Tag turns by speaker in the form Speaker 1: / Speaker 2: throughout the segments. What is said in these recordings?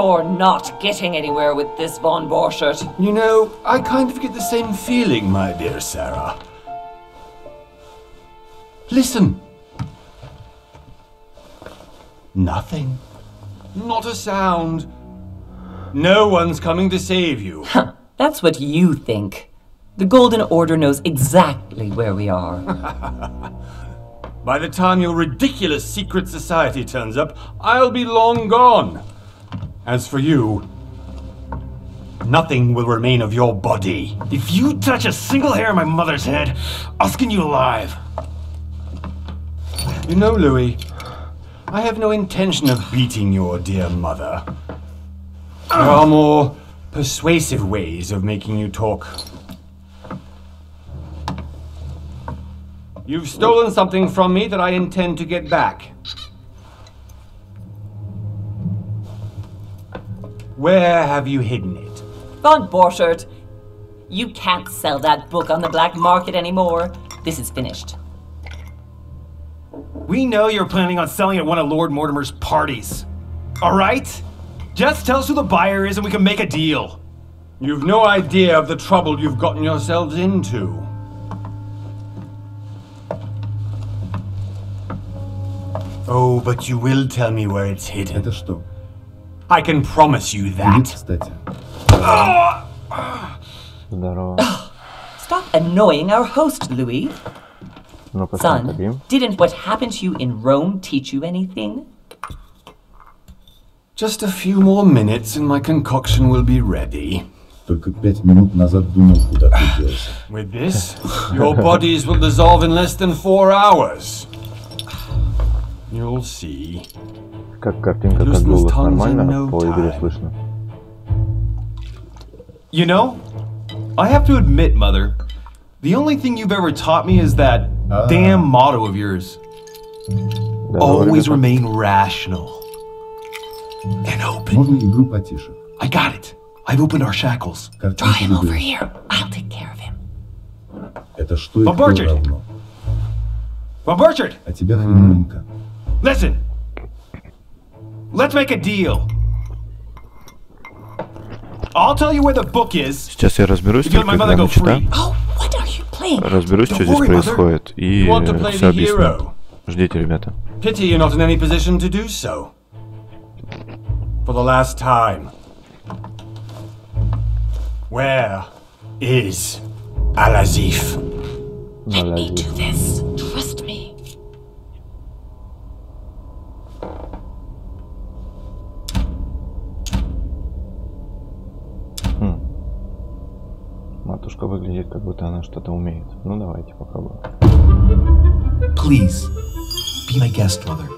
Speaker 1: You're not getting anywhere with this, von Borchert.
Speaker 2: You know, I kind of get the same feeling, my dear Sarah. Listen. Nothing. Not a sound. No one's coming to save you.
Speaker 1: Huh, that's what you think. The Golden Order knows exactly where we are.
Speaker 2: By the time your ridiculous secret society turns up, I'll be long gone. As for you, nothing will remain of your body.
Speaker 3: If you touch a single hair on my mother's head, I'll skin you alive.
Speaker 2: You know, Louis, I have no intention of beating your dear mother. There are more persuasive ways of making you talk. You've stolen something from me that I intend to get back. Where have you hidden it?
Speaker 1: Von Borchert, you can't sell that book on the black market anymore. This is finished.
Speaker 3: We know you're planning on selling at one of Lord Mortimer's parties. All right? Just tell us who the buyer is and we can make a deal.
Speaker 2: You've no idea of the trouble you've gotten yourselves into. Oh, but you will tell me where it's hidden.
Speaker 4: Это что?
Speaker 2: I can promise you that.
Speaker 4: Кстати.
Speaker 5: Здорово.
Speaker 1: Stop annoying our host, Louis.
Speaker 5: Ну,
Speaker 1: Son,
Speaker 5: посмотрим.
Speaker 1: didn't what happened to you in Rome teach you anything?
Speaker 2: Just a few more minutes and my concoction will be ready.
Speaker 4: Только 5 минут назад думал, куда ты делся.
Speaker 2: With this, your bodies will dissolve in less than 4 hours. You'll see.
Speaker 5: Как картинка, как голос нормально, по игре слышно.
Speaker 3: You know, I have to admit, Mother, the only thing you've ever taught me is that damn motto of yours. Always remain rational and open.
Speaker 4: Можно игру потише?
Speaker 3: I got it. I've opened our shackles.
Speaker 1: Draw him over here. I'll take care of him.
Speaker 4: Это что и кто
Speaker 3: Борчert.
Speaker 4: равно?
Speaker 3: Von Borchert,
Speaker 4: А тебя хреновенько.
Speaker 3: listen. Let's make a deal. I'll tell you where the book is.
Speaker 5: Сейчас я разберусь,
Speaker 3: If you let my
Speaker 5: только
Speaker 3: mother go
Speaker 5: гляну чита.
Speaker 3: free.
Speaker 1: Oh, what are you playing?
Speaker 5: Разберусь, что здесь происходит, и все объясню. Ждите, ребята.
Speaker 2: Pity you're not in any position to do so. For the last time. Where is Al-Azif?
Speaker 1: Let me do this. Trust me.
Speaker 5: Матушка выглядит, как будто она что-то умеет. Ну, давайте попробуем.
Speaker 3: Please, be my guest, Mother.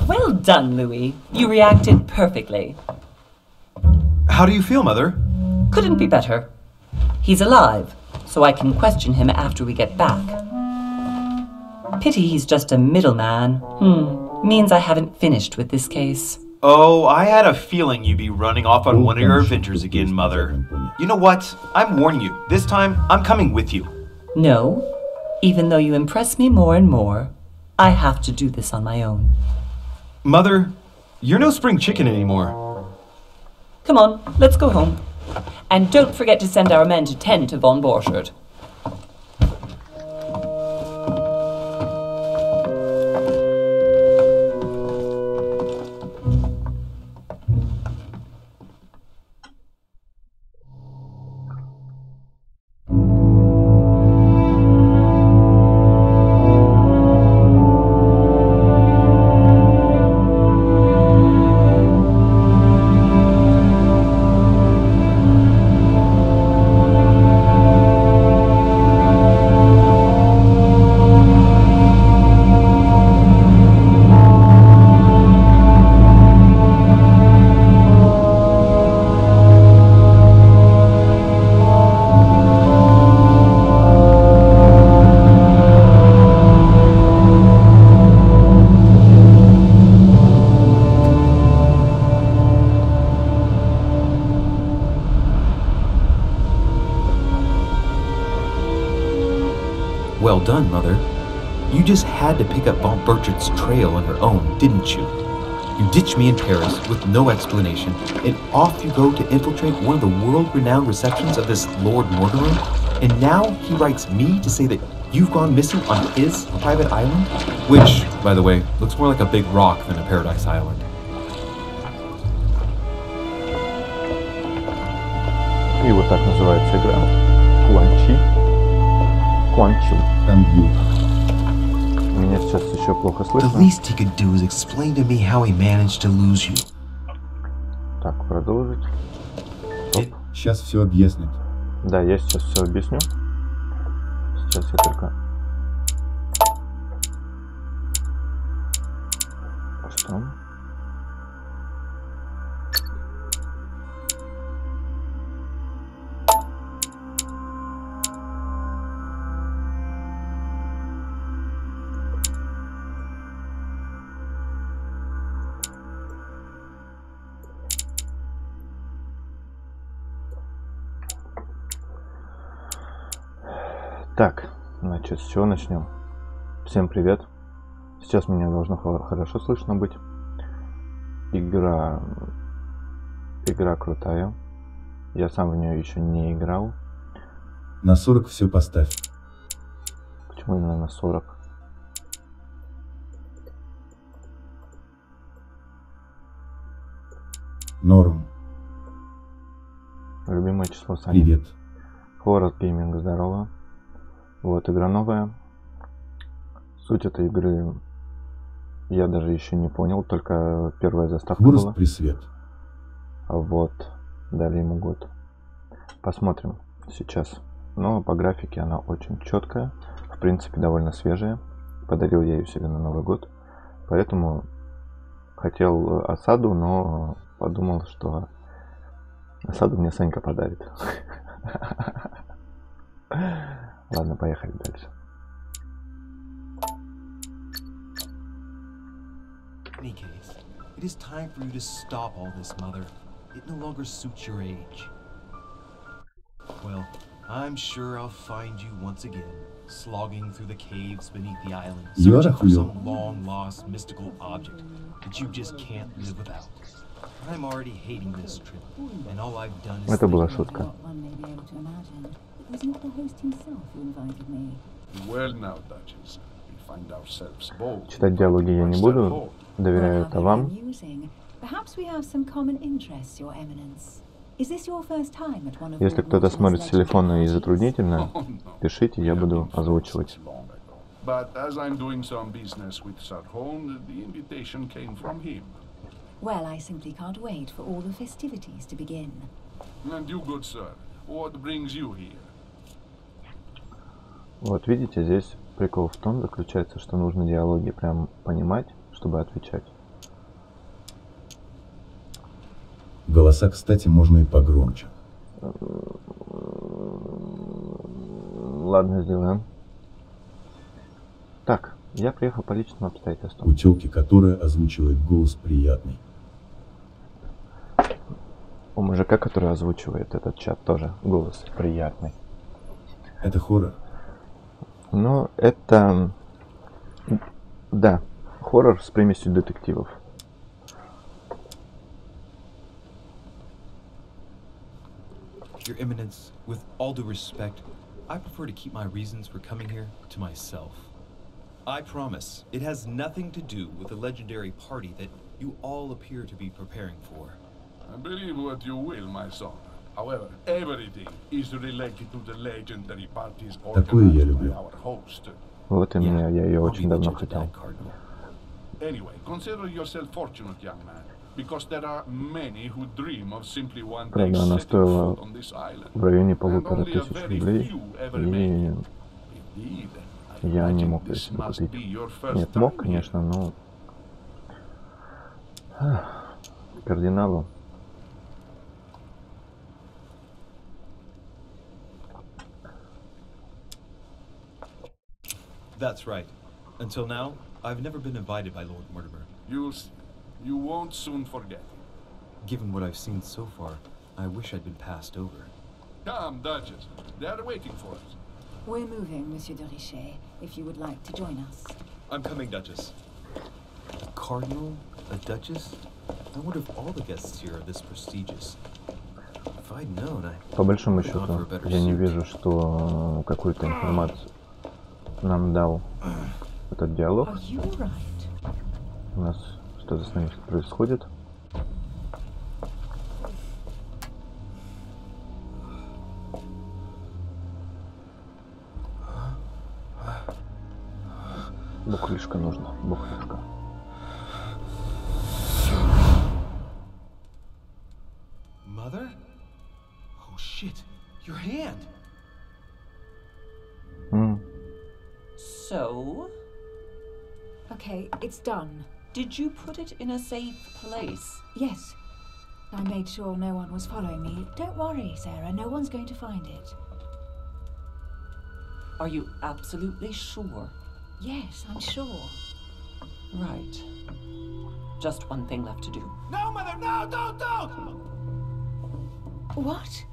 Speaker 1: Well done, Louis. You reacted perfectly.
Speaker 3: How do you feel, Mother?
Speaker 1: Couldn't be better. He's alive, so I can question him after we get back. Pity he's just a middleman. Means I haven't finished with this case.
Speaker 3: Oh, I had a feeling you'd be running off on one of your adventures again, Mother. You know what? I'm warning you. This time, I'm coming with you.
Speaker 1: No, even though you impress me more and more, I have to do this on my own.
Speaker 3: Mother, you're no spring chicken anymore.
Speaker 1: Come on, let's go home. And don't forget to send our men to tend to von Borchert.
Speaker 3: Well done, Mother. You just had to pick up Von Burchard's trail on your own, didn't you? You ditched me in Paris with no explanation, and off you go to infiltrate one of the world-renowned receptions of this Lord Mortimer? And now he writes me to say that you've gone missing on his private island? Which, by the way, looks more like a big rock than a paradise island.
Speaker 5: И вот так называется игра. Кванчи. Меня сейчас еще плохо слышно.
Speaker 3: The least he could do is explain to me how he managed to lose you.
Speaker 5: Так, продолжить.
Speaker 4: Сейчас все объяснит.
Speaker 5: Да, я сейчас все объясню. Сейчас я только... Что? Так, значит, с чего начнем? Всем привет. Сейчас меня должно хорошо слышно быть. Игра крутая. Я сам в нее еще не играл.
Speaker 4: На 40 все поставь.
Speaker 5: Почему именно на 40?
Speaker 4: Норм.
Speaker 5: Любимое число Сани.
Speaker 4: Привет.
Speaker 5: Хоррор гейминг, здорово. Вот, игра новая. Суть этой игры я даже еще не понял, только первая заставка
Speaker 4: Хворост
Speaker 5: была.
Speaker 4: присвет.
Speaker 5: Вот, дали ему год. Посмотрим сейчас. Но по графике она очень четкая, в принципе довольно свежая. Подарил я ее себе на Новый год, поэтому хотел осаду, но подумал, что осаду мне Санька подарит. Ладно, поехали дальше.
Speaker 3: In any case, it is time for you to stop all this, Mother. It no longer suits your age. Well, I'm sure I'll find you once again, slogging through the caves beneath the island, searching for some long-lost mystical object that you just can't live without. I'm already hating this trip, and all I've done is...
Speaker 5: Это была шутка. Читать диалоги я не буду, доверяю это вам. Если кто-то смотрит с телефона и затруднительно, пишите, я буду озвучивать.
Speaker 6: Well, I simply can't wait for all the festivities to begin.
Speaker 7: And you, good sir, what brings you here?
Speaker 5: Вот видите, здесь прикол в том заключается, что нужно диалоги прям понимать, чтобы отвечать.
Speaker 4: Голоса, кстати, можно и погромче.
Speaker 5: Ладно, сделаем. Так, я приехал по личным обстоятельствам.
Speaker 4: У тёлки, которая озвучивает голос приятный.
Speaker 5: У мужика, который озвучивает этот чат, тоже голос приятный.
Speaker 4: Это хоррор?
Speaker 5: Ну, это... Да, хоррор с примесью детективов.
Speaker 3: Your Eminence, with all due respect, I prefer to keep my reasons for coming here to myself. I promise, it has nothing to do with the legendary party that you all appear to be preparing for.
Speaker 7: Believe what you will, my son. However, everything is related to the legendary parties organized by our host.
Speaker 5: Вот и меня, я ее очень давно хотел.
Speaker 7: Anyway, consider yourself fortunate, young man, because there are many who dream of simply one day setting foot on this island.
Speaker 5: В районе 1500 рублей, и я не мог ее себе купить. Нет, мог, конечно, но кардиналу.
Speaker 3: That's right. Until now, I've never been invited by Lord Mortimer.
Speaker 7: You won't soon forget.
Speaker 3: Given what I've seen so far, I wish I'd been passed over.
Speaker 7: Come, Duchess. They are waiting for us.
Speaker 6: We're moving, Monsieur de Richet, if you would like to join us.
Speaker 3: I'm coming, Duchess. A cardinal? A duchess? I wonder if all the guests here are this prestigious. If I'd known,
Speaker 5: По большому счету, я не вижу, что какую-то информацию нам дал этот диалог. У нас что-то с нами происходит. Бухлишка нужно, бухлишка.
Speaker 3: Mother? Oh shit, your hand.
Speaker 1: So?
Speaker 6: Okay, it's done.
Speaker 1: Did you put it in a safe place?
Speaker 6: Yes. I made sure no one was following me. Don't worry, Sarah, no one's going to find it.
Speaker 1: Are you absolutely sure?
Speaker 6: Yes, I'm sure.
Speaker 1: Right. Just one thing left to do.
Speaker 3: No, Mother, no, don't!
Speaker 6: What?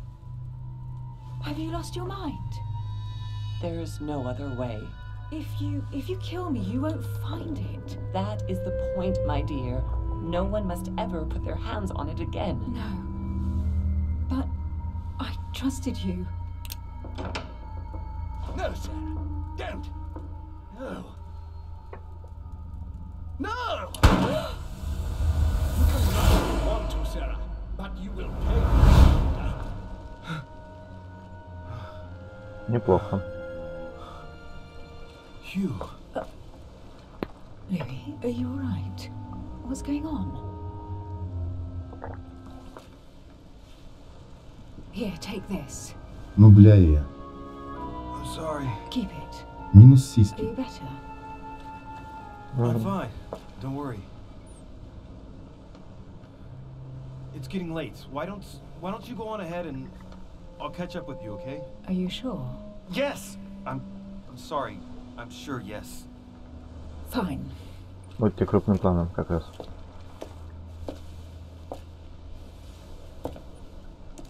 Speaker 6: Have you lost your mind?
Speaker 1: There's no other way.
Speaker 6: If you kill me, you won't find it.
Speaker 1: That is the point, my dear. No one must ever put their hands on it again.
Speaker 6: No. But I trusted you.
Speaker 7: No, Sarah. Don't. No. No! You can not want to, Sarah, but you will pay.
Speaker 5: Неплохо.
Speaker 3: Hugh.
Speaker 6: Louis, are you alright? What's going on? Here, take this.
Speaker 4: Ну бля я.
Speaker 3: I'm sorry.
Speaker 6: Keep it.
Speaker 4: Минус
Speaker 6: Are
Speaker 4: сиськи.
Speaker 6: you better?
Speaker 3: I'm fine. Don't worry. It's getting late. Why don't you go on ahead and I'll catch up with you, okay?
Speaker 6: Are you sure?
Speaker 3: Yes. I'm sorry. I'm sure, yes.
Speaker 6: Fine.
Speaker 5: Вот тебе крупным планом как раз.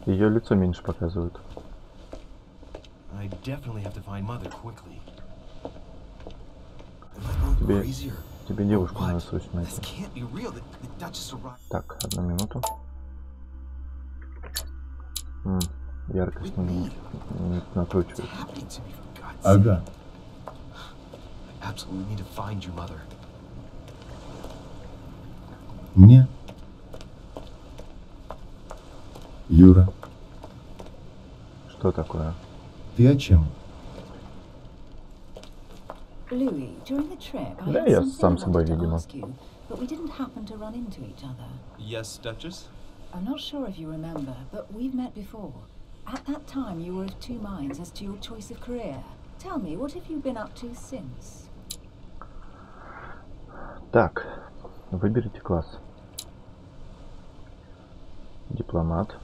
Speaker 5: Ее лицо меньше показывают.
Speaker 3: I definitely have to find Mother quickly. Am I going crazy or
Speaker 5: Тебе девушку
Speaker 3: what?
Speaker 5: надо срочно найти.
Speaker 3: This can't be real. The Duchess arrived.
Speaker 5: Так, одну минуту. Яркость не накручивает.
Speaker 3: What's happening to me, for God's sake?
Speaker 4: Ага.
Speaker 3: I absolutely need to find you, Mother.
Speaker 4: Мне? Юра,
Speaker 5: Что такое?
Speaker 1: Ты о чем?
Speaker 6: Louis, during the trip, I
Speaker 5: Да,
Speaker 6: had
Speaker 5: я
Speaker 6: something
Speaker 5: сам
Speaker 6: I
Speaker 5: собой,
Speaker 6: wanted to
Speaker 5: видимо.
Speaker 6: ask you, but we didn't happen to run into each other.
Speaker 3: Yes, Duchess?
Speaker 6: I'm not sure if you remember, but we've met before. At that time, you were of two minds as to your choice of career. Tell me, what have you been up to since?
Speaker 5: Так, выберите класс. Дипломат.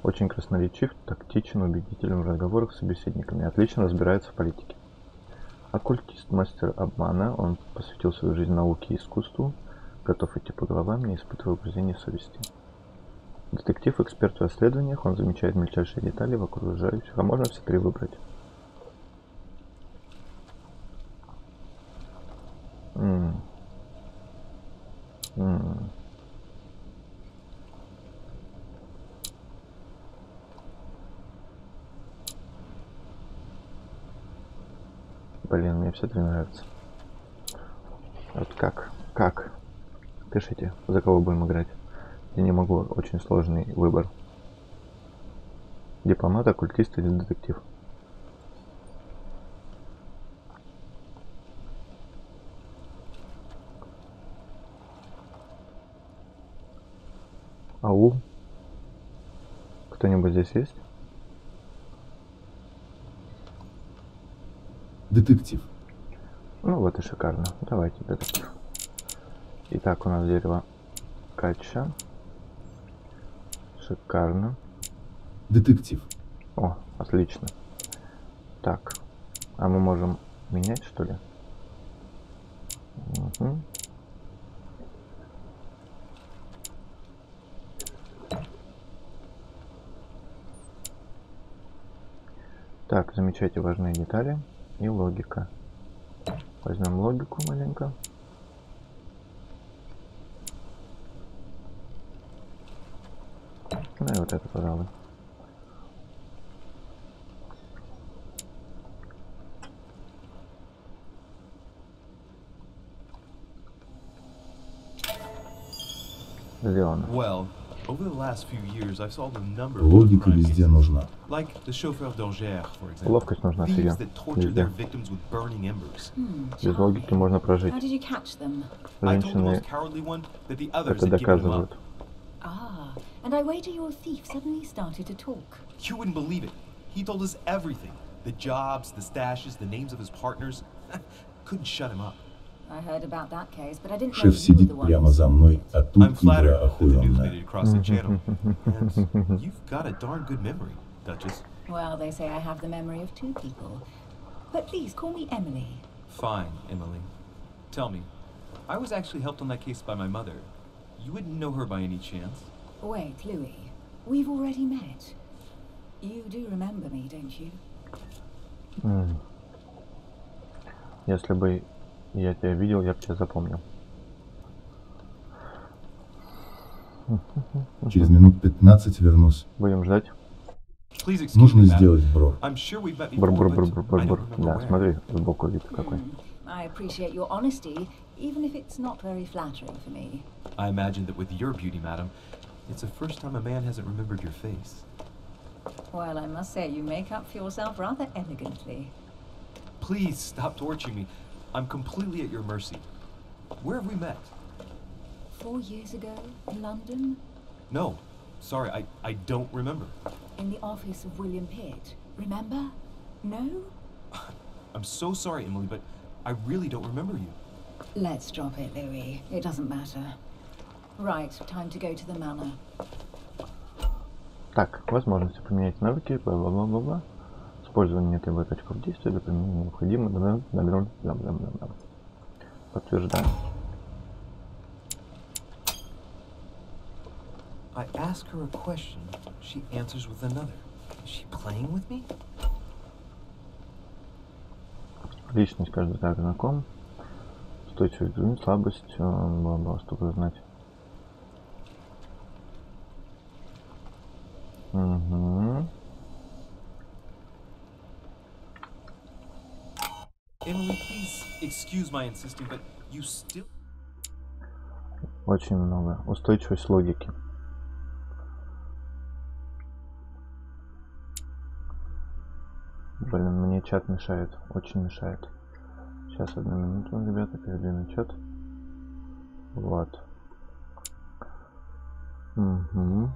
Speaker 5: Очень красноречив, тактичен, убедителен в разговорах с собеседниками. Отлично разбирается в политике. Оккультист, мастер обмана. Он посвятил свою жизнь науке и искусству. Готов идти по головам, не испытывая угрызений совести. Детектив, эксперт в расследованиях. Он замечает мельчайшие детали в окружающих. А можно все три выбрать? Блин, мне все три нравятся. Вот как? Пишите, за кого будем играть. Я не могу, очень сложный выбор. Дипломат, оккультист или детектив? Ау? Кто-нибудь здесь есть?
Speaker 4: детектив.
Speaker 5: Ну вот и шикарно. Давайте детектив. Итак, у нас дерево кача. Шикарно.
Speaker 4: Детектив.
Speaker 5: О, отлично. Так, а мы можем менять, что ли? Угу. Так, замечайте важные детали и логика. Возьмем логику маленько. Ну и вот это, пожалуй. Сделано.
Speaker 3: Well, over the last few years, I've solved a number of
Speaker 4: Логика
Speaker 3: crime
Speaker 4: везде
Speaker 3: cases.
Speaker 4: нужна.
Speaker 3: Like the chauffeur d'Alger, for example.
Speaker 5: Ловкость нужна всегда.
Speaker 3: Thieves that torture their victims with burning embers.
Speaker 5: Без логики можно прожить.
Speaker 6: How did you catch them?
Speaker 3: I told the
Speaker 5: Женщины
Speaker 3: most cowardly one that the others
Speaker 5: это
Speaker 3: had given him up.
Speaker 5: доказывают.
Speaker 6: Ah, and I wager your thief suddenly started to talk.
Speaker 3: You wouldn't believe it. He told us everything. The jobs, the stashes, the names of his partners. Couldn't shut him up.
Speaker 6: I heard about that case, but I didn't know
Speaker 4: Шеф
Speaker 6: you were
Speaker 4: сидит
Speaker 6: the one.
Speaker 4: прямо за мной, а
Speaker 3: I'm
Speaker 4: тут игра
Speaker 3: flattered that the news made it
Speaker 4: охуенная.
Speaker 3: across the channel. And you've got a darn good memory, Duchess.
Speaker 6: Well, they say I have the memory of two people. But please, call me Emily.
Speaker 3: Fine, Emily. Tell me, I was actually helped on that case by my mother. You wouldn't know her by any chance?
Speaker 6: Wait, Louis. We've already met. You do remember me, don't you?
Speaker 5: Если бы я тебя видел, я бы тебя запомнил.
Speaker 4: Через минут 15 вернусь.
Speaker 5: Будем ждать.
Speaker 3: Please excuse
Speaker 4: Нужно
Speaker 3: me, madam.
Speaker 4: сделать бро.
Speaker 3: I'm sure we've met before, but I
Speaker 5: Бур-бур-бур-бур-бур.
Speaker 3: don't remember
Speaker 5: Да,
Speaker 3: where.
Speaker 5: смотри, сбоку вид какой.
Speaker 6: I appreciate your honesty, even if it's not very flattering for me.
Speaker 3: I imagine that with your beauty, madam, it's the first time a man hasn't remembered your face.
Speaker 6: Well, I must say, you make up for yourself rather elegantly.
Speaker 3: Please stop torturing me. I'm completely at your mercy. Where have we met?
Speaker 6: 4 years ago, in London,
Speaker 3: No. Sorry, I don't remember.
Speaker 6: in the office of William Pitt. Remember? No?
Speaker 3: I'm so sorry, Emily, but I really don't remember you.
Speaker 6: Let's drop it, Louis. It doesn't matter. Right, time to go to the manor.
Speaker 5: Так, возможности поменять навыки, бла-бла-бла-бла-бла. Использование не требует очков действия, для применения необходимо. Подтверждаем.
Speaker 3: I ask her a question, she answers with another. Is she playing with me?
Speaker 5: Личность каждый так знаком. Устойчивость, слабость, бла-бла, чтобы знать. Угу.
Speaker 3: Emily, please excuse my insisting, but you still...
Speaker 5: Очень много. Устойчивость логики. Блин, мне чат мешает. Очень мешает. Сейчас, одну минуту, ребята, передвину чат. Вот. Угу.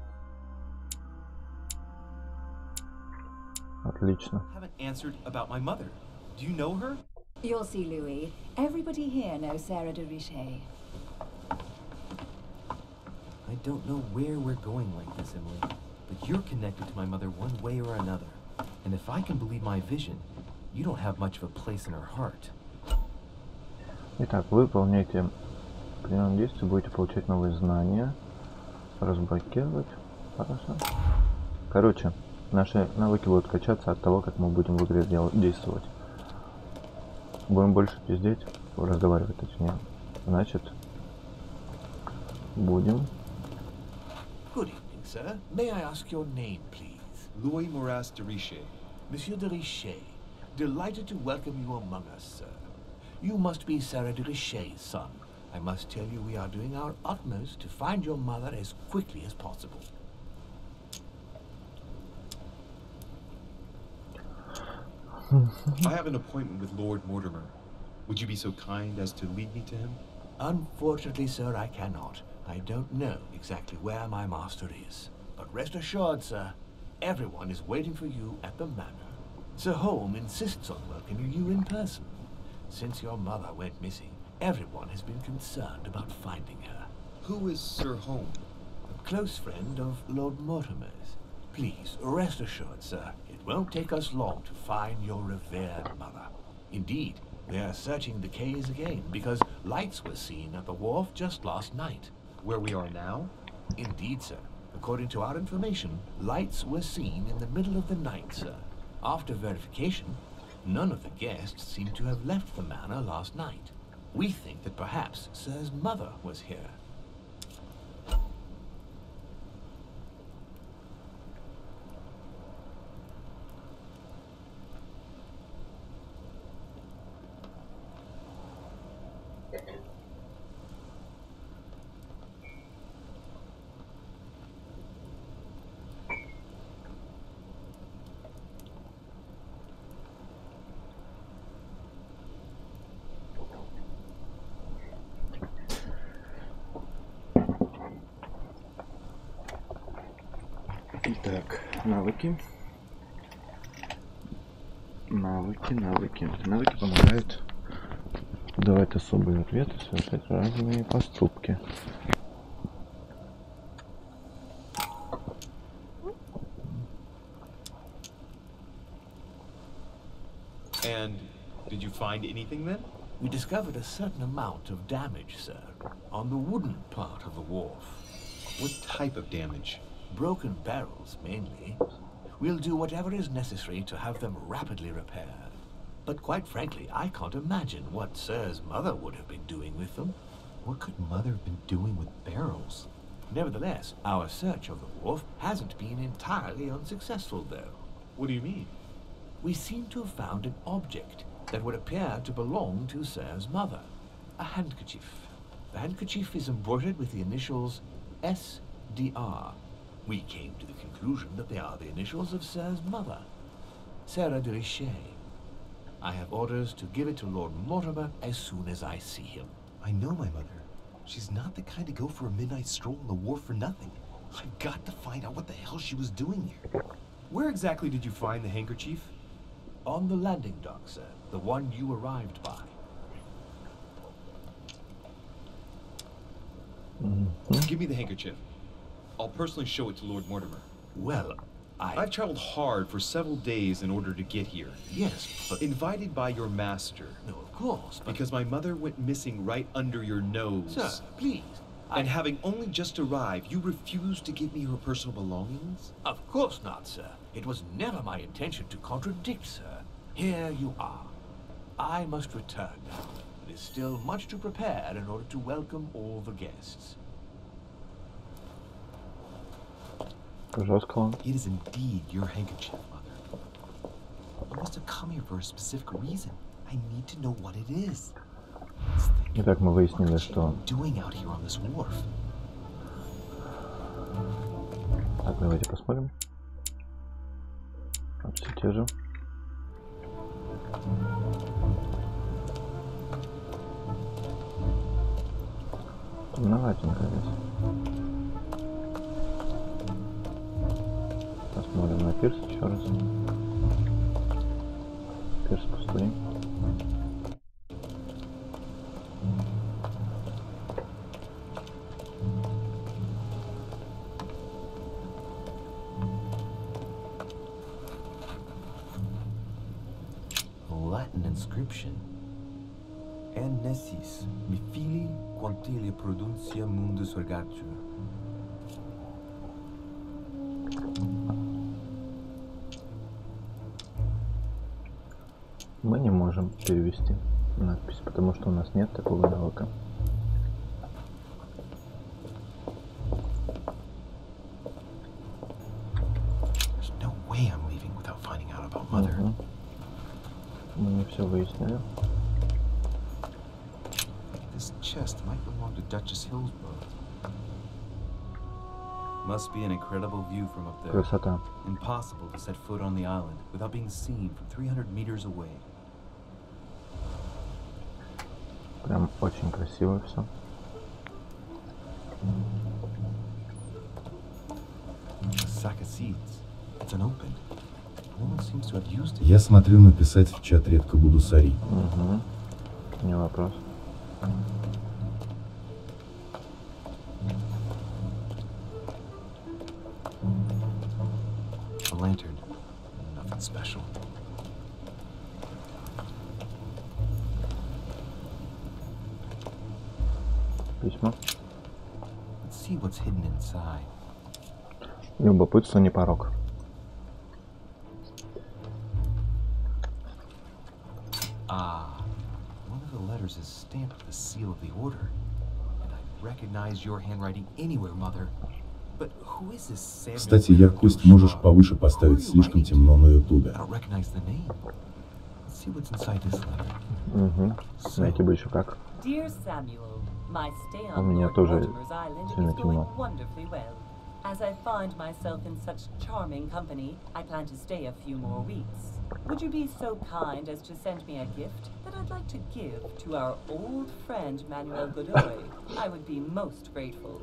Speaker 5: Отлично.
Speaker 3: haven't answered about my mother. Do you know her?
Speaker 6: You'll see, Louis. Everybody here knows Sarah de Richet.
Speaker 3: I don't know where we're going like this, Emily, but you're connected to my mother one way or another. And if I can believe my vision, you don't have much of a place in her heart.
Speaker 5: Итак, вы выполняете определенные действия, будете получать новые знания, разблокировать. Хорошо. Короче, наши навыки будут качаться от того, как мы будем в игре действовать. Будем больше пиздеть, разговаривать, точнее. Значит, будем.
Speaker 8: Good evening, sir. May I ask your name, please?
Speaker 3: Louis Moras de Richet.
Speaker 8: Monsieur de Richet. Delighted to welcome you among us, sir. You must be Sarah de Richet's son. I must tell you we are doing our utmost to find your mother as quickly as possible.
Speaker 9: I have an appointment with Lord Mortimer. Would you be so kind as to lead me to him?
Speaker 8: Unfortunately, sir, I cannot. I don't know exactly where my master is. But rest assured, sir, everyone is waiting for you at the manor. Sir Holm insists on welcoming you in person. Since your mother went missing, everyone has been concerned about finding her.
Speaker 9: Who is Sir Holm?
Speaker 8: A close friend of Lord Mortimer's. Please, rest assured, sir, it won't take us long to find your revered mother. Indeed, they are searching the quays again because lights were seen at the wharf just last night.
Speaker 9: Where we are now?
Speaker 8: Indeed, sir. According to our information, lights were seen in the middle of the night, sir. After verification, none of the guests seem to have left the manor last night. We think that perhaps Sir's mother was here.
Speaker 5: Итак, навыки. Навыки помогают давать особые ответы, совершать разные поступки.
Speaker 9: And did you find anything then?
Speaker 8: We discovered a certain amount of damage, sir, on the wooden part of the wharf.
Speaker 9: What type of damage?
Speaker 8: Broken barrels, mainly. We'll do whatever is necessary to have them rapidly repaired. But quite frankly, I can't imagine what Sir's mother would have been doing with them.
Speaker 9: What could Mother have been doing with barrels?
Speaker 8: Nevertheless, our search of the wharf hasn't been entirely unsuccessful, though.
Speaker 9: What do you mean?
Speaker 8: We seem to have found an object that would appear to belong to Sir's mother. A handkerchief. The handkerchief is embroidered with the initials SDR. We came to the conclusion that they are the initials of Sir's mother, Sarah de Richet. I have orders to give it to Lord Mortimer as soon as I see him.
Speaker 9: I know my mother. She's not the kind to go for a midnight stroll on the wharf for nothing. I've got to find out what the hell she was doing here. Where exactly did you find the handkerchief?
Speaker 8: On the landing dock, sir. The one you arrived by.
Speaker 9: Give me the handkerchief. I'll personally show it to Lord Mortimer.
Speaker 8: Well,
Speaker 9: I've traveled hard for several days in order to get here.
Speaker 8: Yes, but...
Speaker 9: Invited by your master.
Speaker 8: No, of course, but...
Speaker 9: Because my mother went missing right under your nose.
Speaker 8: Sir, please.
Speaker 9: And having only just arrived, you refused to give me her personal belongings?
Speaker 8: Of course not, sir. It was never my intention to contradict, sir. Here you are. I must return now. It is still much to prepare in order to welcome all the guests.
Speaker 9: It is indeed your handkerchief, Mother. I must have come here for a specific reason. I need to know what it is.
Speaker 5: Итак, мы выяснили, что... Так, давайте посмотрим. Все те же. Темноватенько здесь. Посмотрим на пирс еще раз. Пирс пустой.
Speaker 10: Latin inscription. En nessis, mi fili quantilia produncia mundus ergatur.
Speaker 5: Мы не можем перевести надпись, потому что у нас нет такого навыка. Мы не все выяснили.
Speaker 10: This chest might belong to Duchess Hillsborough. Must be an incredible view from up there.
Speaker 5: Красота.
Speaker 10: Impossible to set foot on the island without being seen from 300 meters away.
Speaker 5: Прям очень красиво все.
Speaker 10: A sack of seeds. It's unopened. The woman seems to have used it.
Speaker 4: Я смотрю, написать в чат редко буду сорить.
Speaker 5: Не вопрос.
Speaker 10: A lantern. Nothing special.
Speaker 5: Письма.
Speaker 10: Let's see what's hidden inside.
Speaker 5: Любопытство не порок.
Speaker 9: stamp with the seal of the order. And I recognize your handwriting anywhere, Mother. But who is this Samuel?
Speaker 4: Кстати, яркость можешь повыше поставить, слишком темно на ютубе.
Speaker 9: I don't recognize the name. Let's see what's inside this letter.
Speaker 5: Угу. Найти бы еще как.
Speaker 1: Dear Samuel, my stay
Speaker 5: У
Speaker 1: on
Speaker 5: меня
Speaker 1: Lord
Speaker 5: тоже
Speaker 1: Mortimer's Island
Speaker 5: сильно
Speaker 1: is going
Speaker 5: темно.
Speaker 1: wonderfully well. As I find myself in such charming company, I plan to stay a few more weeks. Would you be so kind as to send me a gift that I'd like to give to our old friend Manuel Godoy? I would be most grateful.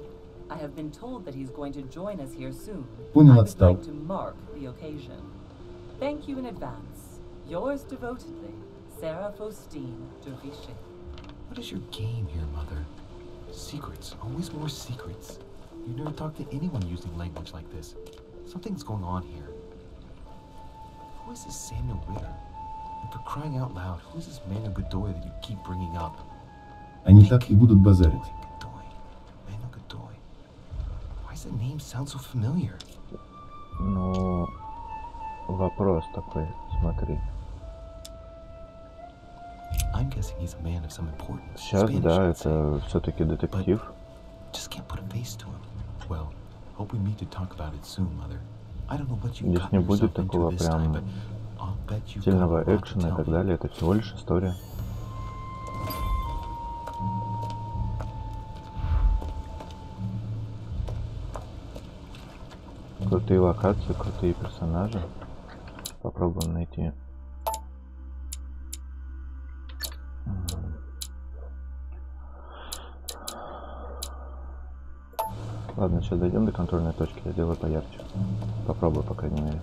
Speaker 1: I have been told that he's going to join us here soon. I would like to mark the occasion. Thank you in advance. Yours devotedly, Sarah Faustine de Vichy.
Speaker 9: What is your game here, Mother? Secrets. Always more secrets. You never talk to anyone using language like this. Something's going on here. Who is this Samuel Ritter? And for crying out loud, who is this Manuel Godoy that you keep bringing up?
Speaker 4: Они так и будут базарить.
Speaker 9: Manuel Godoy. Why does that name sound so familiar?
Speaker 5: Ну, вопрос такой, смотри.
Speaker 9: I'm guessing he's a man of some importance.
Speaker 5: Сейчас, да, это все-таки детектив.
Speaker 9: Just can't put a face to him. Well, hope we meet to talk about it soon, Mother. I don't know what you
Speaker 5: Здесь
Speaker 9: got
Speaker 5: не будет
Speaker 9: yourself into
Speaker 5: такого
Speaker 9: this time,
Speaker 5: прям
Speaker 9: but I'll bet you
Speaker 5: сильного
Speaker 9: got a lot to
Speaker 5: экшена и
Speaker 9: tell
Speaker 5: так
Speaker 9: me.
Speaker 5: далее. Это всего лишь история. Крутые локации, крутые персонажи. Попробуем найти. Ладно, сейчас дойдем до контрольной точки, я сделаю поярче. Попробую, по крайней мере.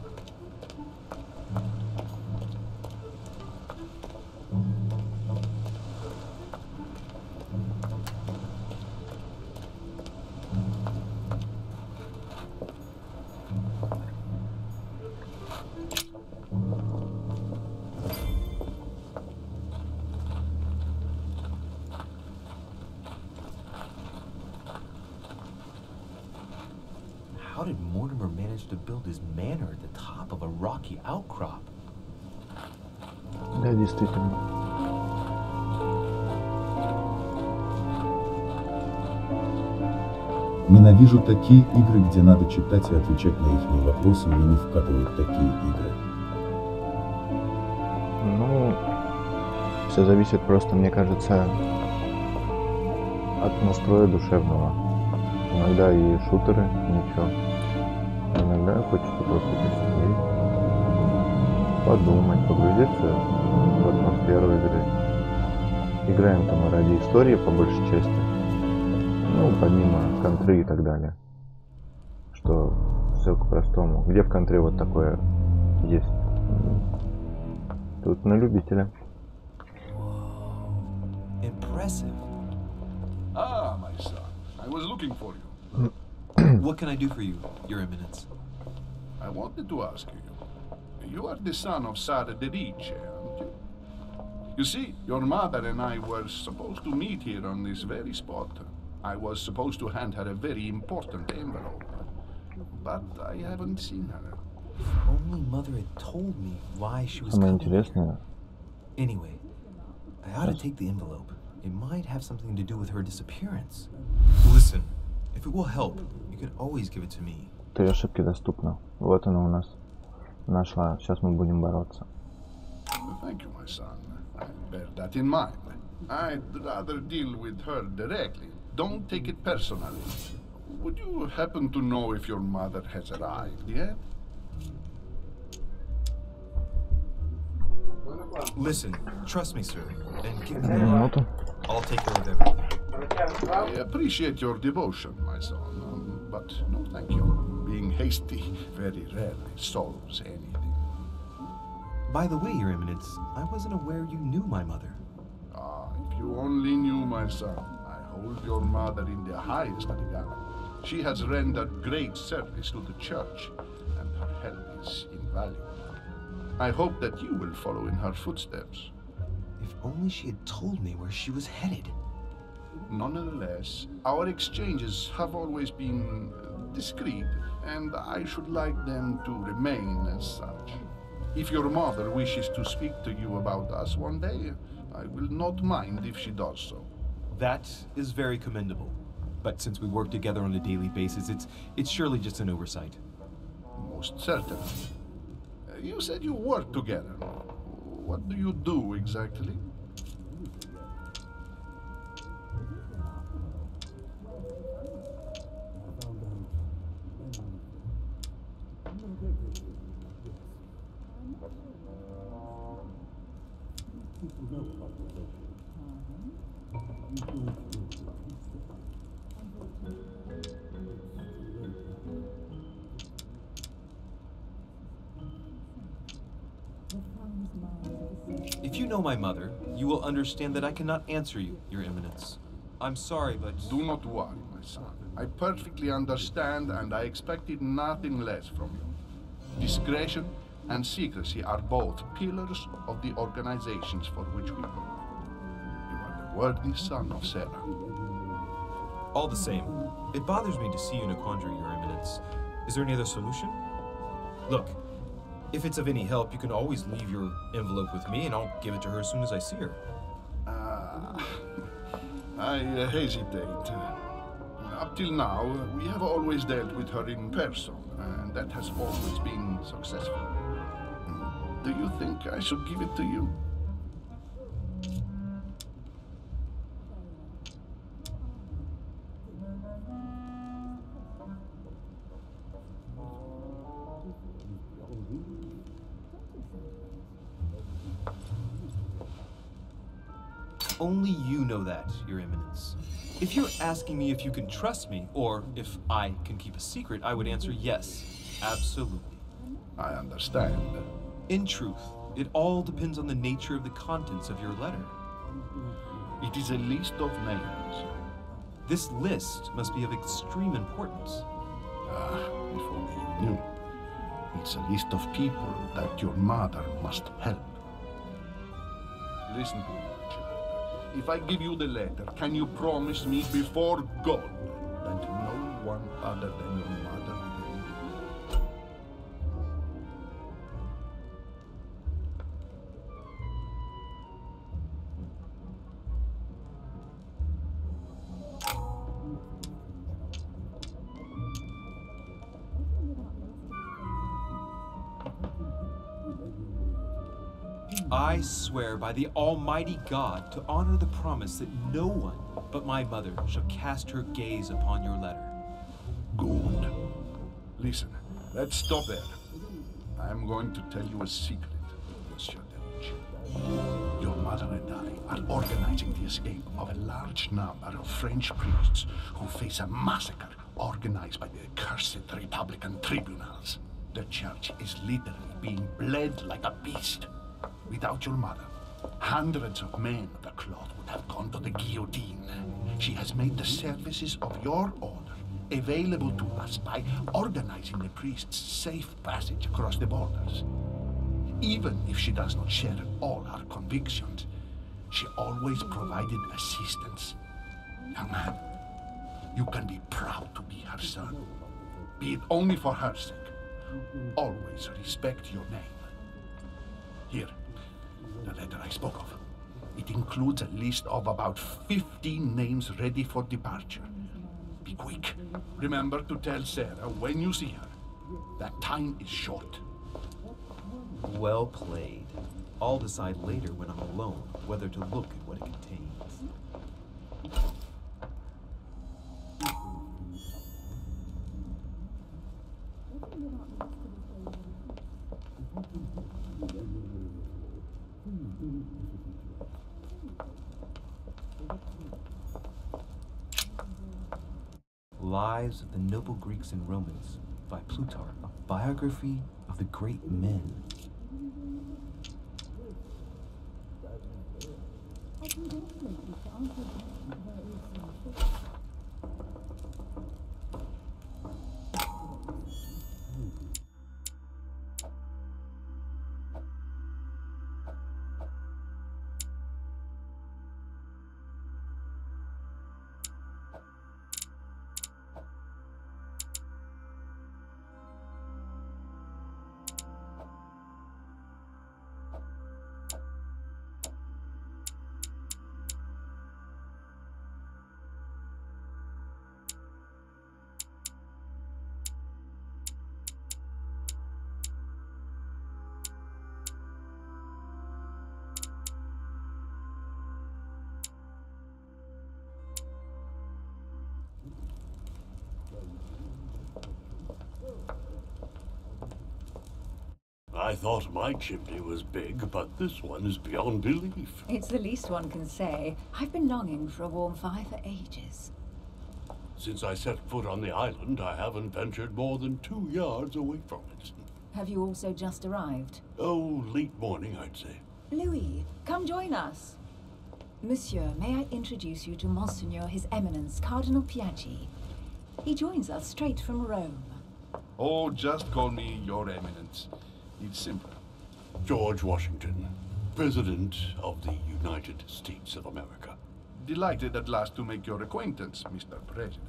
Speaker 9: How did Mortimer manage to build his manor at the top of a rocky outcrop?
Speaker 5: Да, действительно.
Speaker 4: Ненавижу такие игры, где надо читать и отвечать на их вопросы, мне не вкатывают такие игры.
Speaker 5: Ну, все зависит просто, мне кажется, от настроя душевного. Иногда и шутеры, ничего. Иногда хочется просто посидеть, подумать, погрузиться в атмосферу игры. Играем там ради истории, по большей части. Ну, помимо контры и так далее. Что все к простому. Где в контре вот такое есть? Тут на любителя.
Speaker 9: Impressive.
Speaker 7: Ah, my son. I was looking for you.
Speaker 9: What can I do for you, Your Eminence?
Speaker 7: I wanted to ask you. You are the son of Sara de Ricci, aren't you? You see, your mother and I were supposed to meet here on this very spot. I was supposed to hand her a very important envelope. But I haven't seen her.
Speaker 9: If only Mother had told me why she was
Speaker 5: Самое
Speaker 9: coming.
Speaker 5: интересное.
Speaker 9: Anyway, I ought to take the envelope. It might have something to do with her disappearance. Listen, if it will help, you can always give it to me.
Speaker 5: 3 ошибки доступно. Вот она у нас нашла. Сейчас мы будем бороться.
Speaker 7: Thank you, my son. I bear that in mind. I'd rather deal with her directly. Don't take it personally. Would you happen to know if your mother has arrived yet?
Speaker 9: Listen, trust me, sir, and give me
Speaker 5: Минуту.
Speaker 9: I'll take care of everything.
Speaker 7: I appreciate your devotion, my son, but no thank you. Being hasty very rarely solves anything.
Speaker 9: By the way, Your Eminence, I wasn't aware you knew my mother.
Speaker 7: Ah, if you only knew, my son. I hold your mother in the highest regard. She has rendered great service to the church, and her help is invaluable. I hope that you will follow in her footsteps.
Speaker 9: If only she had told me where she was headed.
Speaker 7: Nonetheless, our exchanges have always been discreet, and I should like them to remain as such. If your mother wishes to speak to you about us one day, I will not mind if she does so.
Speaker 3: That is very commendable. But since we work together on a daily basis, it's surely just an oversight.
Speaker 7: Most certainly. You said you work together. What do you do exactly?
Speaker 3: If you know my mother, you will understand that I cannot answer you, Your Eminence. I'm sorry, but...
Speaker 7: Do not worry, my son. I perfectly understand, and I expected nothing less from you. Discretion and secrecy are both pillars of the organizations for which we work. You are the worthy son of Sarah.
Speaker 3: All the same, it bothers me to see you in a quandary, Your Eminence. Is there any other solution? Look, if it's of any help, you can always leave your envelope with me, and I'll give it to her as soon as I see her.
Speaker 7: I hesitate. Up till now, we have always dealt with her in person, and that has always been successful. Do you think I should give it to you?
Speaker 3: Only you know that, Your Eminence. If you're asking me if you can trust me, or if I can keep a secret, I would answer yes, absolutely.
Speaker 7: I understand.
Speaker 3: In truth, it all depends on the nature of the contents of your letter.
Speaker 7: It is a list of names.
Speaker 3: This list must be of extreme importance.
Speaker 7: If only you knew. It's a list of people that your mother must help. Listen to me, child. If I give you the letter, can you promise me before God that no one other than your mother will read it?
Speaker 3: I swear by the Almighty God to honor the promise that no one but my mother shall cast her gaze upon your letter.
Speaker 7: Good. Listen, let's stop there. I'm going to tell you a secret, Monsieur Delich. Your mother and I are organizing the escape of a large number of French priests who face a massacre organized by the accursed Republican tribunals. The church is literally being bled like a beast. Without your mother, hundreds of men of the cloth would have gone to the guillotine. She has made the services of your order available to us by organizing the priests' safe passage across the borders. Even if she does not share all our convictions, she always provided assistance. Young man, you can be proud to be her son. Be it only for her sake. Always respect your name. Here, the letter I spoke of. It includes a list of about 15 names ready for departure. Be quick. Remember to tell Sarah when you see her that time is short.
Speaker 3: Well played. I'll decide later when I'm alone whether to look at what it contains. Lives of the Noble Greeks and Romans by Plutarch, a biography of the great men.
Speaker 11: I thought my chimney was big, but this one is beyond belief.
Speaker 6: It's the least one can say. I've been longing for a warm fire for ages.
Speaker 11: Since I set foot on the island, I haven't ventured more than 2 yards away from it.
Speaker 6: Have you also just arrived?
Speaker 11: Oh, late morning, I'd say.
Speaker 6: Louis, come join us. Monsieur, may I introduce you to Monseigneur His Eminence, Cardinal Piaggi. He joins us straight from Rome.
Speaker 7: Oh, just call me Your Eminence. It's simple.
Speaker 11: George Washington, President of the United States of America.
Speaker 7: Delighted at last to make your acquaintance, Mr. President.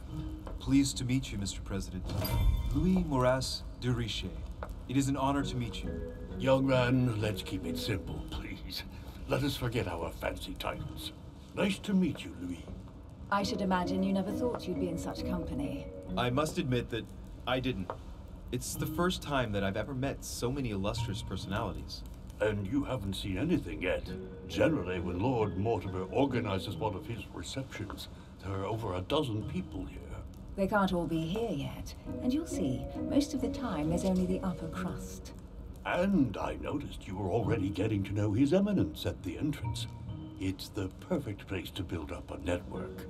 Speaker 9: Pleased to meet you, Mr. President. Louis Maurice de Richet. It is an honor to meet you.
Speaker 11: Young man, let's keep it simple, please. Let us forget our fancy titles. Nice to meet you, Louis.
Speaker 6: I should imagine you never thought you'd be in such company.
Speaker 9: I must admit that I didn't. It's the first time that I've ever met so many illustrious personalities.
Speaker 11: And you haven't seen anything yet. Generally, when Lord Mortimer organizes one of his receptions, there are over a dozen people here.
Speaker 6: They can't all be here yet, and you'll see, most of the time there's only the upper crust.
Speaker 11: And I noticed you were already getting to know His Eminence at the entrance. It's the perfect place to build up a network.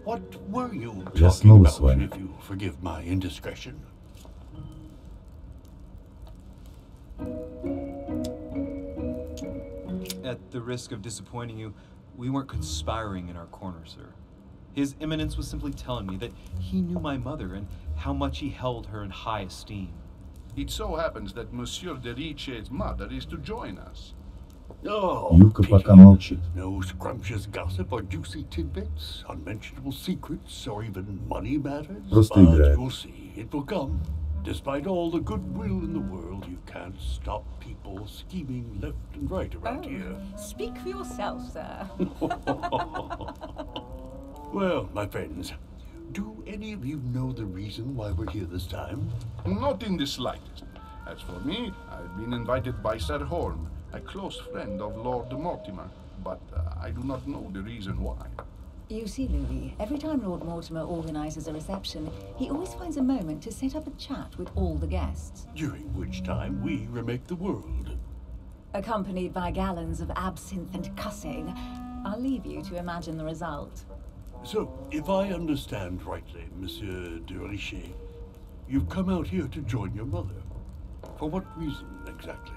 Speaker 11: What were you talking about, if you forgive my indiscretion?
Speaker 9: At the risk of disappointing you, we weren't conspiring in our corner, sir. His Eminence was simply telling me that he knew my mother and how much he held her in high esteem.
Speaker 7: It so happens that Monsieur de Richet's mother is to join us.
Speaker 11: Oh,
Speaker 4: Юбка пока молчит.
Speaker 11: No scrumptious gossip or juicy tidbits, unmentionable secrets, or even money matters.
Speaker 4: Просто
Speaker 11: But
Speaker 4: играет.
Speaker 11: you'll see, it will come. Despite all the goodwill in the world, you can't stop people scheming left and right around here.
Speaker 6: Speak for yourself, sir.
Speaker 11: Well, my friends, do any of you know the reason why we're here this time?
Speaker 7: Not in the slightest. As for me, I've been invited by Sir Holm, a close friend of Lord Mortimer, but I do not know the reason why.
Speaker 6: You see, Louis, every time Lord Mortimer organizes a reception, he always finds a moment to set up a chat with all the guests.
Speaker 11: During which time we remake the world.
Speaker 6: Accompanied by gallons of absinthe and cussing. I'll leave you to imagine the result.
Speaker 11: So, if I understand rightly, Monsieur de Richet, you've come out here to join your mother. For what reason, exactly?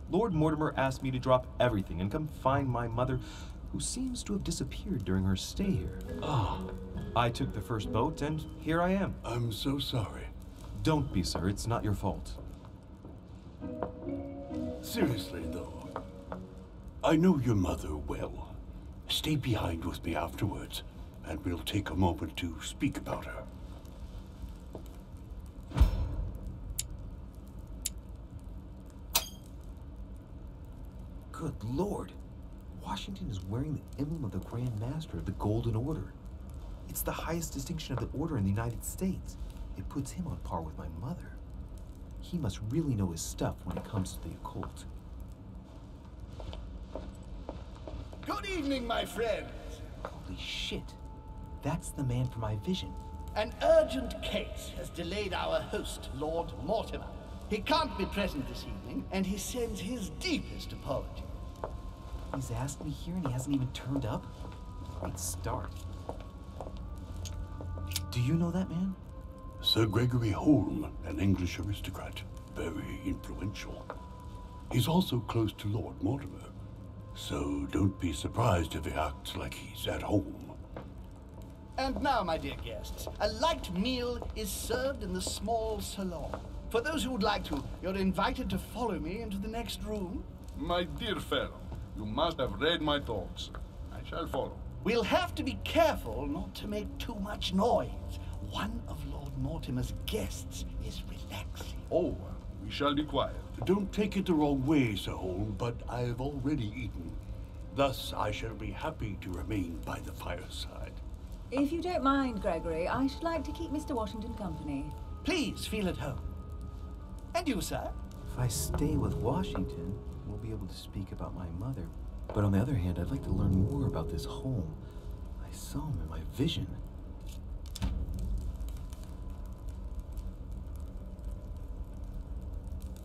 Speaker 9: Lord Mortimer asked me to drop everything and come find my mother, who seems to have disappeared during her stay here.
Speaker 11: Ah.
Speaker 9: I took the first boat, and here I am.
Speaker 11: I'm so sorry.
Speaker 9: Don't be, sir. It's not your fault.
Speaker 11: Seriously, though, I know your mother well. Stay behind with me afterwards, and we'll take a moment to speak about her.
Speaker 9: Good Lord. Washington is wearing the emblem of the Grand Master of the Golden Order. It's the highest distinction of the order in the United States. It puts him on par with my mother. He must really know his stuff when it comes to the occult.
Speaker 8: Good evening, my friends.
Speaker 9: Holy shit. That's the man for my vision.
Speaker 8: An urgent case has delayed our host, Lord Mortimer. He can't be present this evening, and he sends his deepest apology.
Speaker 9: He's asked me here and he hasn't even turned up? Great start. Do you know that man?
Speaker 11: Sir Gregory Holm, an English aristocrat, very influential. He's also close to Lord Mortimer, so don't be surprised if he acts like he's at home.
Speaker 8: And now, my dear guests, a light meal is served in the small salon. For those who would like to, you're invited to follow me into the next room.
Speaker 7: My dear fellow, you must have read my thoughts. I shall follow.
Speaker 8: We'll have to be careful not to make too much noise. One of Lord Mortimer's guests is relaxing.
Speaker 7: Oh, we shall be quiet.
Speaker 11: Don't take it the wrong way, Sir Holm, but I've already eaten. Thus, I shall be happy to remain by the fireside.
Speaker 6: If you don't mind, Gregory, I should like to keep Mr. Washington company.
Speaker 8: Please feel at home. And you, sir?
Speaker 9: If I stay with Washington, we'll be able to speak about my mother But on the other hand, I'd like to learn more about this home. I saw him in my vision.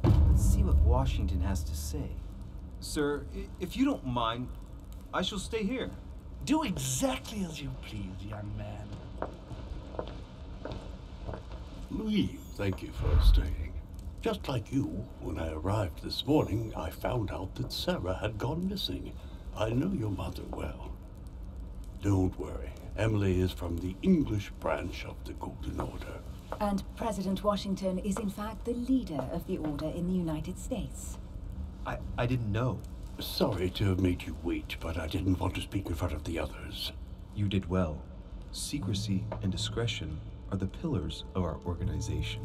Speaker 9: Let's see what Washington has to say.
Speaker 3: Sir, if you don't mind, I shall stay here.
Speaker 11: Do exactly as you please, young man. Louis, thank you for staying. Just like you, when I arrived this morning, I found out that Sarah had gone missing. I know your mother well. Don't worry. Emily is from the English branch of the Golden Order.
Speaker 6: And President Washington is in fact the leader of the Order in the United States.
Speaker 3: I didn't know.
Speaker 11: Sorry to have made you wait, but I didn't want to speak in front of the others.
Speaker 9: You did well. Secrecy and discretion are the pillars of our organization.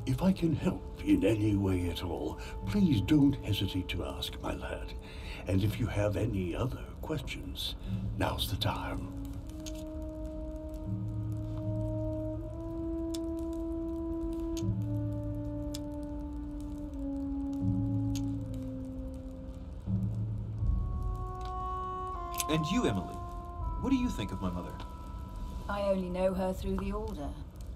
Speaker 11: If I can help in any way at all, please don't hesitate to ask, my lad. And if you have any other questions, now's the time.
Speaker 3: And you, Emily, what do you think of my mother?
Speaker 6: I only know her through the Order.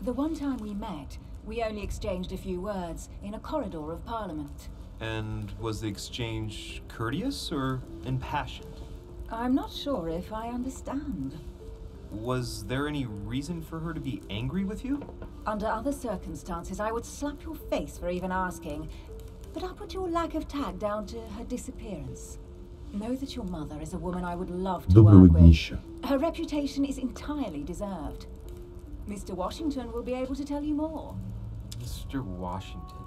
Speaker 6: The one time we met, we only exchanged a few words in a corridor of Parliament.
Speaker 3: And was the exchange courteous or impassioned?
Speaker 6: I'm not sure if I understand.
Speaker 3: Was there any reason for her to be angry with you?
Speaker 6: Under other circumstances, I would slap your face for even asking, but I'll put your lack of tact down to her disappearance. Know that your mother is a woman I would love to
Speaker 4: Доброго
Speaker 6: work with.
Speaker 4: днища.
Speaker 6: Her reputation is entirely deserved. Mr. Washington will be able to tell you more.
Speaker 3: Mr. Washington,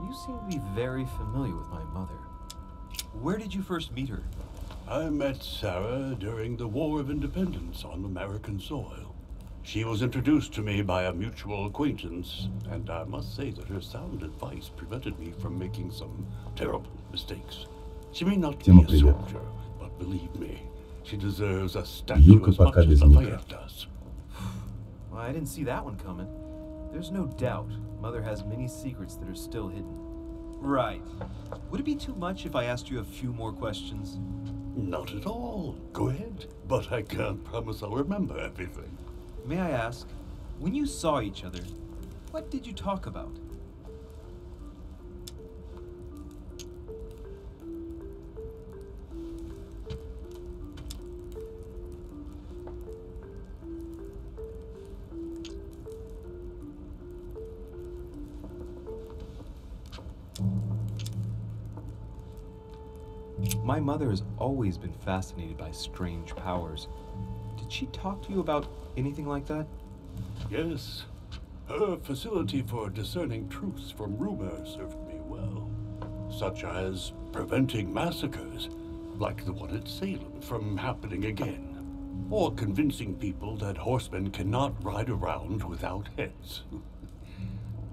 Speaker 3: you seem to be very familiar with my mother. Where did you first meet her?
Speaker 11: I met Sarah during the War of Independence on American soil. She was introduced to me by a mutual acquaintance, and I must say that her sound advice prevented me from making some terrible mistakes. She may not be
Speaker 4: Тема
Speaker 11: a
Speaker 4: привет.
Speaker 11: soldier, but believe me, she deserves a statue
Speaker 4: Юрка
Speaker 11: as much
Speaker 4: пока
Speaker 11: as
Speaker 4: без мика.
Speaker 11: Lafayette does.
Speaker 3: Well, I didn't see that one coming. There's no doubt Mother has many secrets that are still hidden. Right. Would it be too much if I asked you a few more questions?
Speaker 11: Not at all. Go ahead. But I can't promise I'll remember everything.
Speaker 3: May I ask, when you saw each other, what did you talk about? My mother has always been fascinated by strange powers. Did she talk to you about anything like that?
Speaker 11: Yes. Her facility for discerning truths from rumor served me well. Such as preventing massacres, like the one at Salem, from happening again. Or convincing people that horsemen cannot ride around without heads.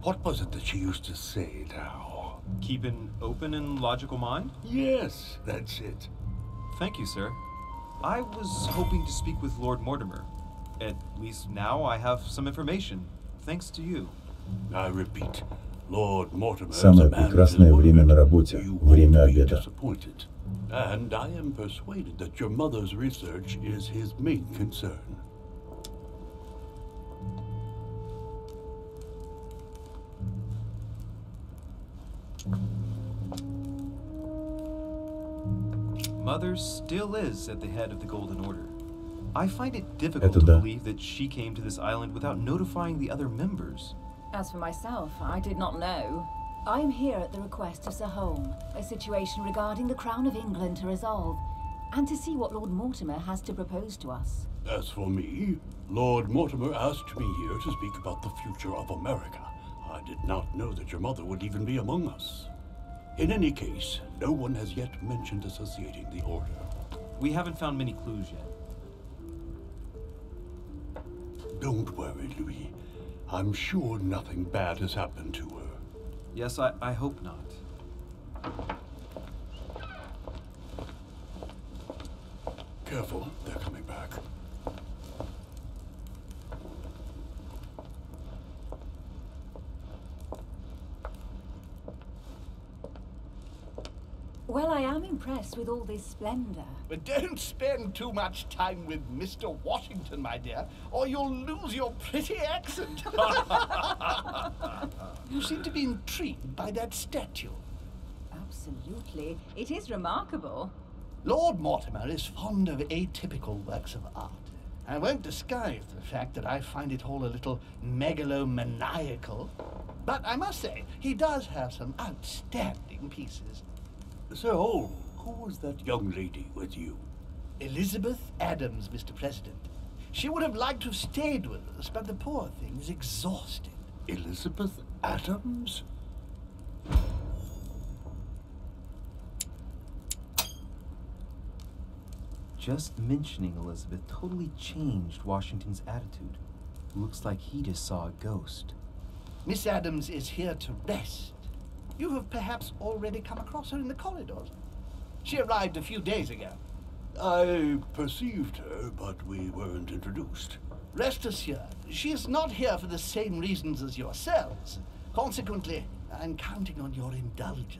Speaker 11: What was it that she used to say now?
Speaker 3: Keep an open and logical mind?
Speaker 11: Yes, that's it.
Speaker 3: Thank you, sir. I was hoping to speak with Lord Mortimer. At least now I have some information, thanks to you.
Speaker 11: I repeat, Lord Mortimer is
Speaker 4: Самое
Speaker 11: a man
Speaker 4: прекрасное
Speaker 11: of his
Speaker 4: время на
Speaker 11: word.
Speaker 4: работе
Speaker 11: You
Speaker 4: – время
Speaker 11: won't be
Speaker 4: обеда.
Speaker 11: disappointed. And I am persuaded that your mother's research is his main concern.
Speaker 3: Mother still is at the head of the Golden Order. I find it difficult
Speaker 4: Это
Speaker 3: to
Speaker 4: да.
Speaker 3: believe that she came to this island without notifying the other members.
Speaker 6: As for myself, I did not know. I am here at the request of Sir Home, a situation regarding the Crown of England to resolve, and to see what Lord Mortimer has to propose to us.
Speaker 11: As for me, Lord Mortimer asked me here to speak about the future of America. I did not know that your mother would even be among us. In any case, no one has yet mentioned associating the Order.
Speaker 3: We haven't found many clues yet.
Speaker 11: Don't worry, Louis. I'm sure nothing bad has happened to her.
Speaker 3: Yes, I hope not.
Speaker 11: Careful, they're coming back.
Speaker 6: Well, Well, I am impressed with all this splendor.
Speaker 8: But don't spend too much time with Mr. Washington, my dear, or you'll lose your pretty accent. You seem to be intrigued by that statue.
Speaker 6: Absolutely. It is remarkable.
Speaker 8: Lord Mortimer is fond of atypical works of art. I won't disguise the fact that I find it all a little megalomaniacal. But I must say, he does have some outstanding pieces.
Speaker 11: Sir Holmes, who was that young lady with you?
Speaker 8: Elizabeth Adams, Mr. President. She would have liked to have stayed with us, but the poor thing is exhausted.
Speaker 11: Elizabeth Adams?
Speaker 9: Just mentioning Elizabeth totally changed Washington's attitude. Looks like he just saw a ghost.
Speaker 8: Miss Adams is here to rest. You have perhaps already come across her in the corridors. She arrived a few days ago.
Speaker 11: I perceived her, but we weren't introduced.
Speaker 8: Rest assured, she is not here for the same reasons as yourselves. Consequently, I'm counting on your indulgence.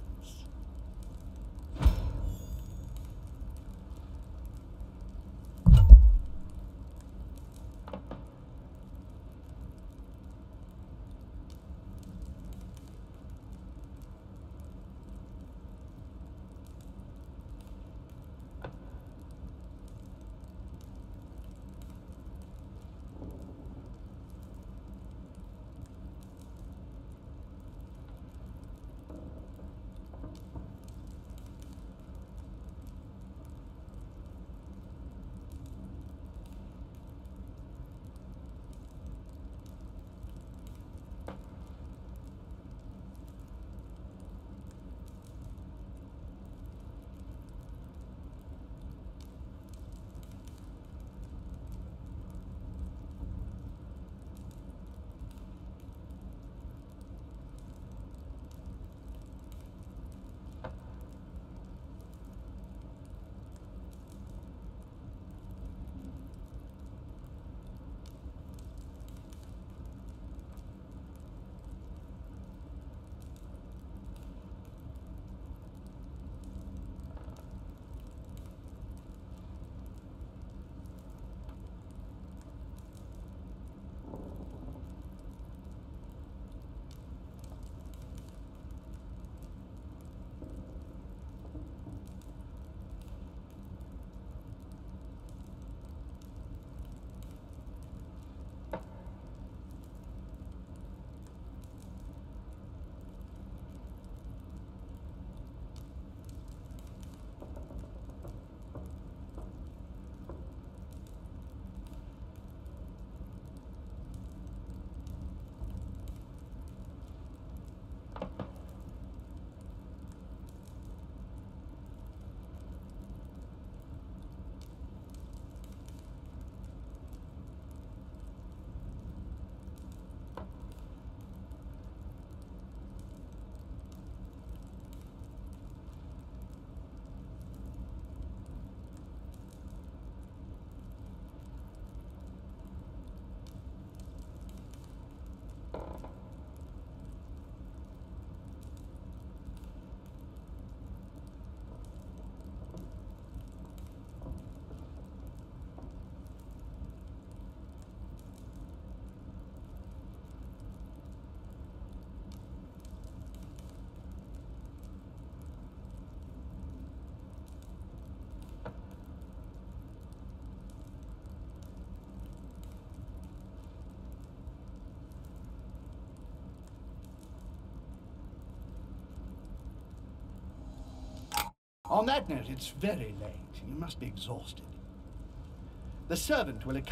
Speaker 8: On that note, it's very late. You must be exhausted. The servant will accompany